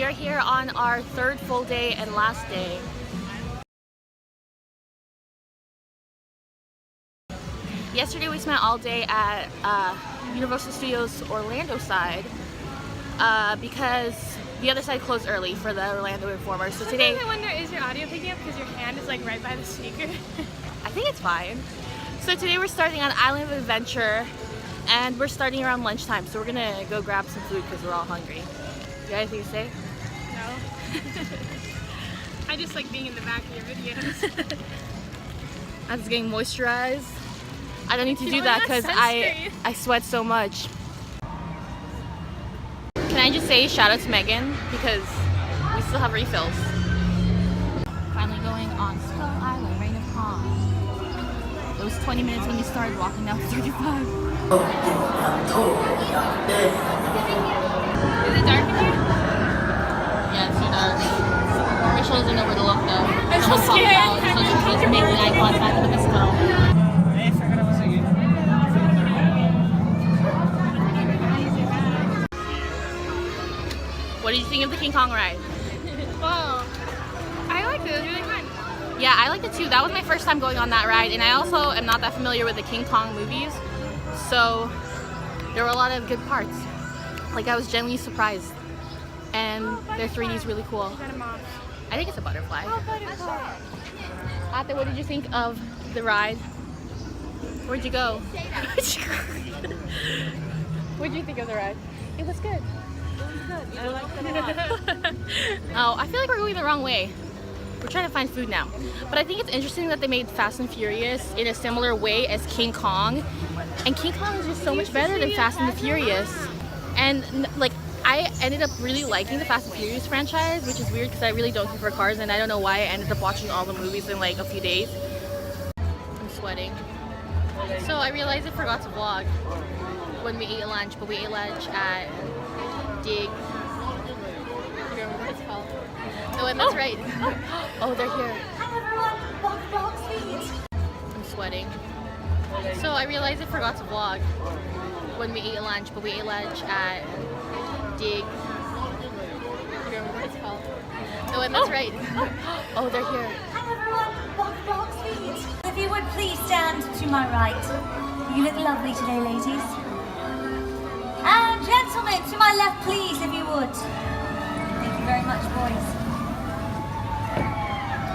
we are here on our third full day and last day. Yesterday we spent all day at Universal Studios Orlando side because the other side closed early for the Orlando Informer. So today, sometimes I wonder, is your audio picking up because your hand is like right by the speaker? I think it's fine. So today we're starting on Island of Adventure and we're starting around lunchtime. So we're gonna go grab some food because we're all hungry. You got anything to say? No. I just like being in the back of your videos. I'm just getting moisturized. I don't need to do that because I sweat so much. Can I just say shout out to Megan because we still have refills. Finally going on Skull Island, Rain of Palm. It was 20 minutes when we started walking, now it's 35. Is it dark in here? Yeah, it's too dark. Rachel doesn't know where to look though. I'm so scared. So she's making eye contact with this girl. What did you think of the King Kong ride? Wow. I liked it. It was really fun. Yeah, I liked it too. That was my first time going on that ride, and I also am not that familiar with the King Kong movies, so there were a lot of good parts. Like, I was genuinely surprised, and their 3D is really cool. I think it's a butterfly. Oh, butterfly. Ate, what did you think of the ride? Where'd you go? What did you think of the ride? It was good. I liked it a lot. Oh, I feel like we're going the wrong way. We're trying to find food now. But I think it's interesting that they made Fast and Furious in a similar way as King Kong. And King Kong is just so much better than Fast and the Furious. And like, I ended up really liking the Fast and Furious franchise, which is weird because I really don't care for cars and I don't know why I ended up watching all the movies in like a few days. I'm sweating. So I realized I forgot to vlog when we ate lunch, but we ate lunch at Dig. I don't remember what it's called. Oh, and that's right. Oh, they're here. I'm sweating. So I realized I forgot to vlog when we ate lunch, but we ate lunch at Dig. I don't remember what it's called. Oh, and that's right. Oh, they're here. If you would please stand to my right. You look lovely today, ladies. And gentlemen, to my left, please, if you would. Thank you very much, boys.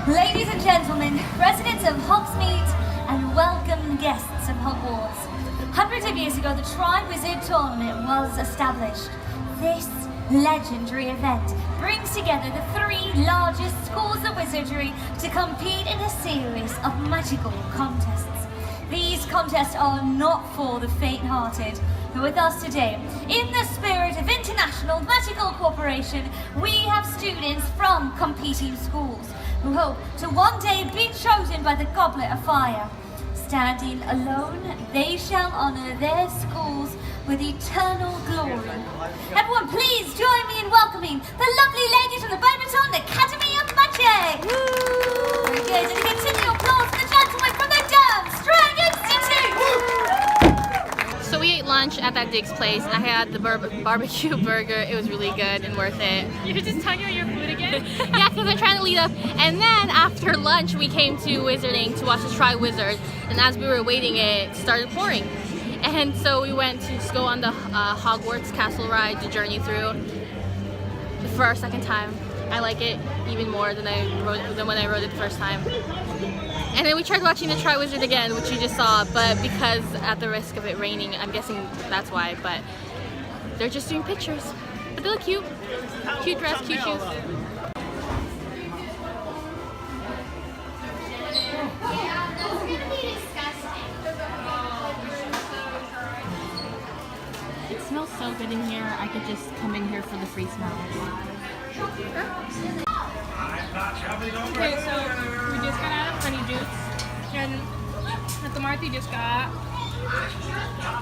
Ladies and gentlemen, residents of Hogsmeade and welcome guests of Hogwarts. Hundreds of years ago, the Tri-Wizard Tournament was established. This legendary event brings together the three largest schools of wizardry to compete in a series of magical contests. These contests are not for the faint-hearted. But with us today, in the spirit of international magical cooperation, we have students from competing schools who hope to one day be chosen by the Goblet of Fire. Standing alone, they shall honor their schools with eternal glory. Everyone, please join me in welcoming the lovely ladies from the Beauxbatons Academy of Magic. Very good, and a continual applause for the gentlemen from the Durmstrang Institute. So we ate lunch at that Dig's place. I had the barbecue burger. It was really good and worth it. You're just talking about your food again? Yeah, because I'm trying to lead up. And then after lunch, we came to Wizarding to watch the Tri-Wizard. And as we were waiting, it started pouring. And so we went to just go on the Hogwarts Castle ride to journey through for our second time. I like it even more than when I rode it the first time. And then we tried watching the Tri-Wizard again, which you just saw, but because at the risk of it raining, I'm guessing that's why, but they're just doing pictures. But they look cute. Cute dress, cute shoes. It smells so good in here. I could just come in here for the free smells. Okay, so we just got out of honey juice, and at the Martha just got,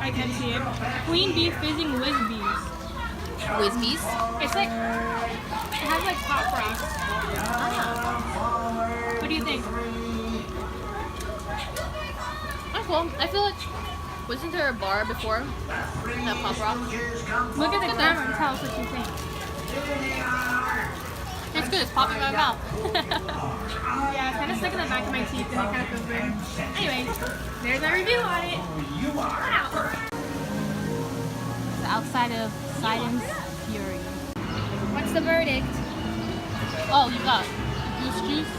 I can see it, Queen Bee Fizzing Whizbees. Whizbees? It's like, it has like pop rocks. What do you think? That's cool. I feel like, wasn't there a bar before that pop rock? Look at the camera and tell us what you think. pop in my mouth. Yeah, it's kind of stuck in the back of my teeth and it kind of feels weird. Anyway, there's our review on it. Wow. Outside of Sibayan's Fury. What's the verdict? Oh, you got goose juice.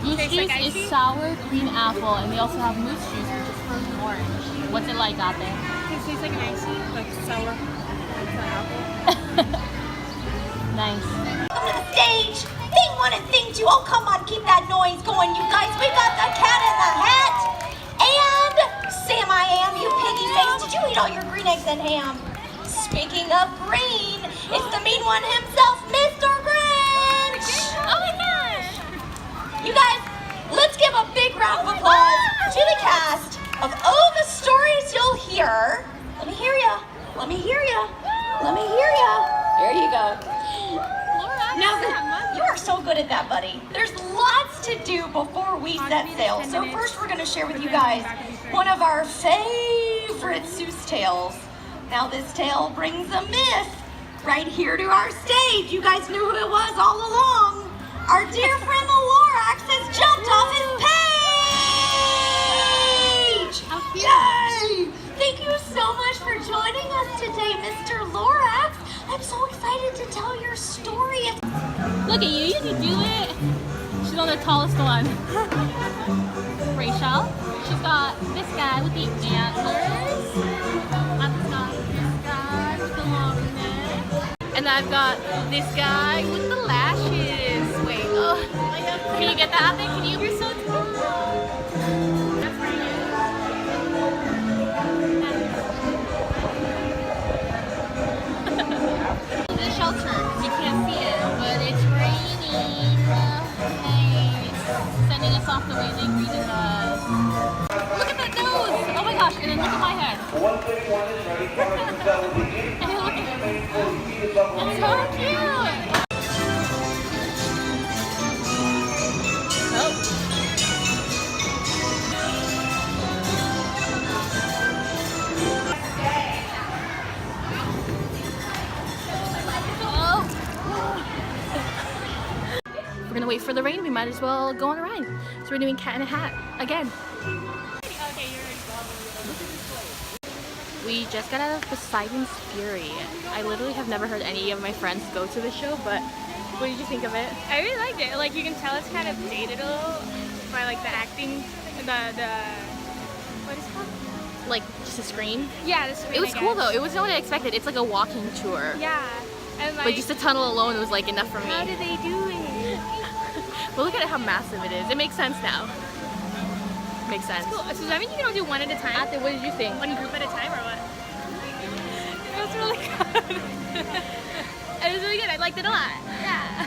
Goose Tastes juice like is icy? sour cream apple, and they also have moose juice, which is frozen orange. What's it like out there? It tastes like an icy, like sour. It's an apple. Nice. Welcome to the stage. Thing one and thing two. Oh, come on, keep that noise going, you guys. We got the Cat in the Hat and Sam I Am, you piggy face. Did you eat all your green eggs and ham? Speaking of green, it's the mean one himself, Mr. Grinch. Oh my gosh! You guys, let's give a big round of applause to the cast of Oh, the Stories You'll Hear. Let me hear ya. Let me hear ya. Let me hear ya. There you go. Now, you are so good at that, buddy. There's lots to do before we set sail. So first we're going to share with you guys one of our favorite Seuss tales. Now this tale brings a myth right here to our stage. You guys knew who it was all along. Our dear friend the Lorax has jumped off his page! Yay! Thank you so much for joining us today, Mr. Lorax. I'm so excited to tell your story. Look at you, you can do it. She's on the tallest one. Rachel, she's got this guy with the antlers. I've got this guy with the long neck. And I've got this guy with the lashes. Wait, oh, can you get that out there? Can you? You're so tall. That's for you. The shelter, you can't see it, but it's raining. Nice. Sending us off the way they greeted us. Look at that nose! Oh my gosh, and then look at my head. And look at It's so cute! Oh. We're gonna wait for the rain, we might as well go on a ride. So we're doing Cat in a Hat again. We just got out of Poseidon's Fury. I literally have never heard any of my friends go to the show, but what did you think of it? I really liked it. Like you can tell it's kind of dated a little by like the acting, the what is it called? Like just a screen? Yeah, the screen. It was cool though. It wasn't what I expected. It's like a walking tour. Yeah, and But just a tunnel alone was like enough for me. how did they do it? But look at how massive it is. It makes sense now. Makes sense. Cool. So does that mean you can only do one at a time? Ate, what did you think? One group at a time or what? It was really good. It was really good. I liked it a lot. Yeah.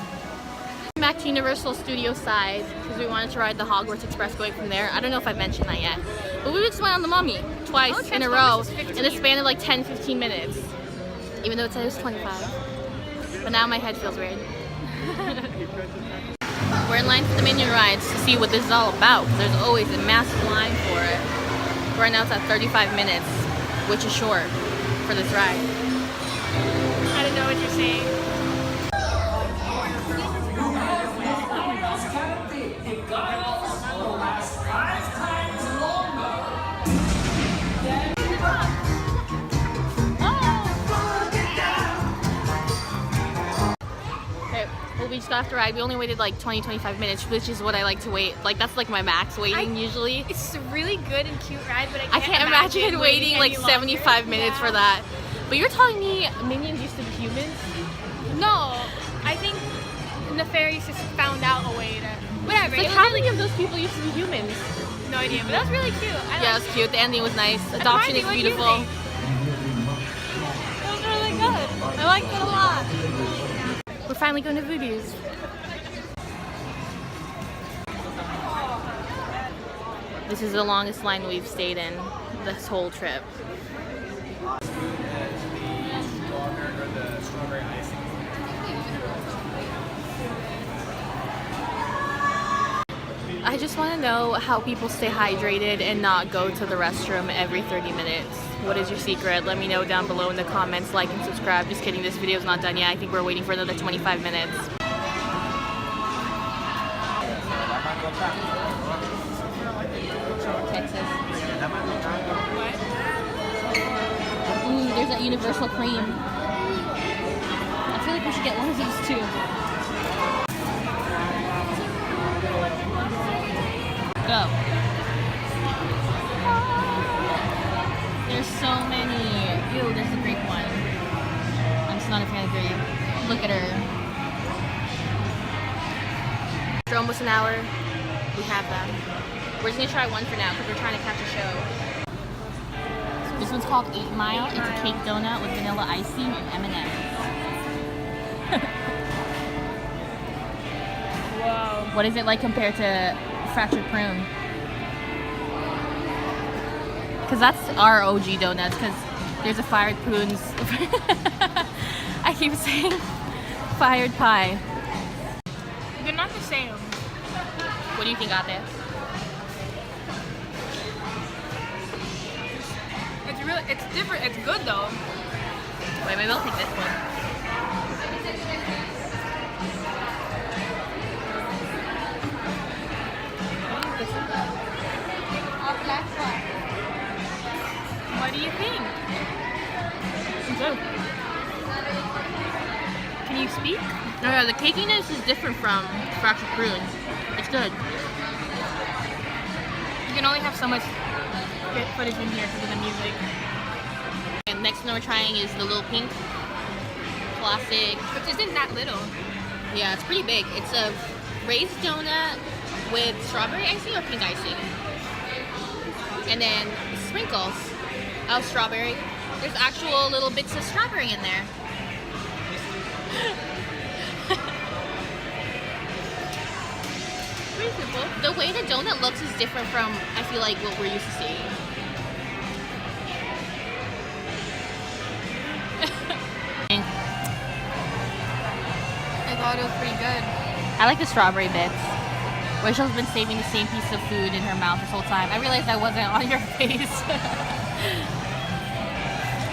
Back to Universal Studios side because we wanted to ride the Hogwarts Express going from there. I don't know if I mentioned that yet. But we just went on the Mummy twice in a row in a span of like 10-15 minutes. Even though it said it was 25. But now my head feels weird. We're in line for the Minion rides to see what this is all about because there's always a massive line for it. Right now it's at 35 minutes, which is short for this ride. I don't know what you're saying. Well, we just got off the ride. We only waited like 20-25 minutes, which is what I like to wait. Like that's like my max waiting usually. It's a really good and cute ride, but I can't imagine waiting like any 75 longer. minutes Yeah. for that. But you're telling me Minions used to be humans? No, I think Nefarious just found out a way to whatever. Like It was how really- many of those people used to be humans? No idea, but that was really cute. I Yeah, it liked was cute. The ending was nice. Adoption is Marty, what do you beautiful. think? It was really good. I liked it a lot. We're finally going to Voodoo's. This is the longest line we've stayed in this whole trip. I just want to know how people stay hydrated and not go to the restroom every 30 minutes. What is your secret? Let me know down below in the comments. Like and subscribe. Just kidding, this video is not done yet. I think we're waiting for another 25 minutes. Texas. What? Ooh, there's that universal cream. I feel like we should get one of these too. Go. There's so many. Ew, there's a grape one. I'm just not a fan of grape. Look at her. For almost an hour, we have them. We're just gonna try one for now because we're trying to catch a show. This one's called 8 Mile. It's a cake donut with vanilla icing and M&M's. Whoa. What is it like compared to fractured prune? Because that's our OG donuts, because there's a fired prunes. I keep saying fired pie. They're not the same. What do you think out there? It's different. It's good though. Wait, maybe I'll take this one. What do you think? Good. Can you speak? Oh yeah, the cakiness is different from fractured prunes. It's good. You can only have so much footage in here because of the music. And next one we're trying is the little pink classic. Which isn't that little. Yeah, it's pretty big. It's a raised donut with strawberry icing or pink icing. And then sprinkles of strawberry. There's actual little bits of strawberry in there. Pretty simple. The way the donut looks is different from, I feel like, what we're used to seeing. I thought it was pretty good. I like the strawberry bits. Rachel's been saving the same piece of food in her mouth this whole time. I realized that wasn't on your face.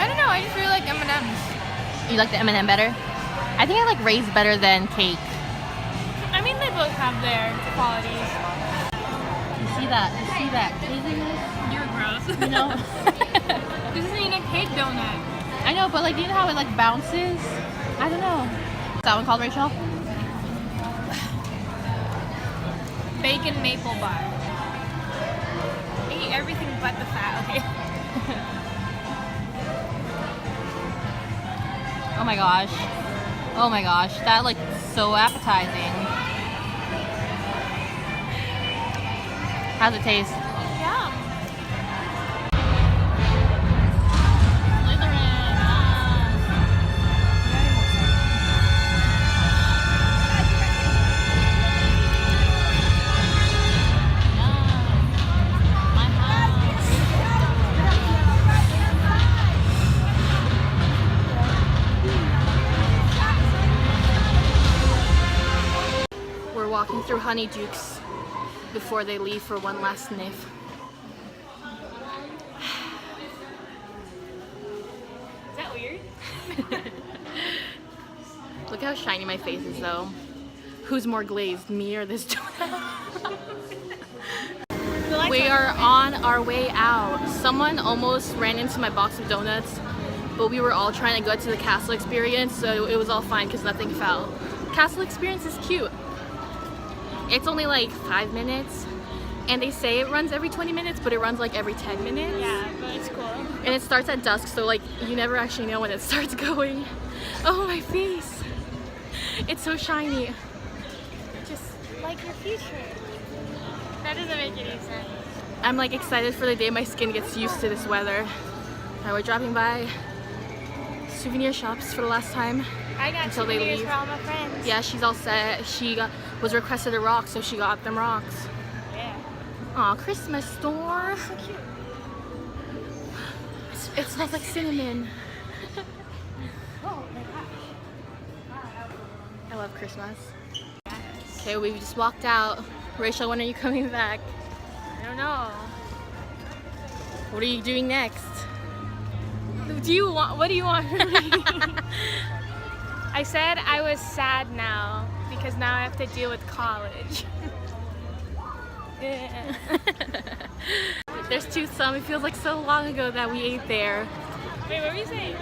I don't know. I just really like M&M's. You like the M&M better? I think I like raised better than cake. I mean, they both have their qualities. You see that? You see that craziness? You're gross. You know? This isn't even a cake donut. I know, but like, you know how it like bounces? I don't know. What's that one called, Rachel? Bacon maple bar. I eat everything but the fat. Okay. Oh my gosh. Oh my gosh. That like so appetizing. How's it taste? Yeah. We're walking through Honeydukes before they leave for one last sniff. Is that weird? Look how shiny my face is though. Who's more glazed, me or this donut? We are on our way out. Someone almost ran into my box of donuts, but we were all trying to go to the castle experience, so it was all fine because nothing fell. Castle experience is cute. It's only like 5 minutes, and they say it runs every 20 minutes, but it runs like every 10 minutes. Yeah, but it's cool. And it starts at dusk, so like you never actually know when it starts going. Oh, my face. It's so shiny. Just like your future. That doesn't make any sense. I'm like excited for the day my skin gets used to this weather. Now we're dropping by souvenir shops for the last time. I got Until they souvenirs leave. for all my friends. Yeah, she's all set. She was requested a rock, so she got them rocks. Yeah. Aw, Christmas store. So cute. It smells like cinnamon. Oh my gosh. I love Christmas. Okay, we just walked out. Rachel, when are you coming back? I don't know. What are you doing next? What do you want from me? I said I was sad now because now I have to deal with college. There's Toothsome. It feels like so long ago that we ate there. Wait, what were you saying?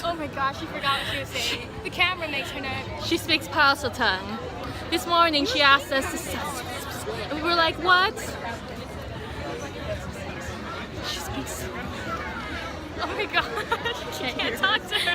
Oh my gosh, she forgot what she was saying. The camera makes her nervous. She speaks Parseltongue. This morning she asked us to and we were like, what? She speaks. Oh my gosh, I can't talk to her.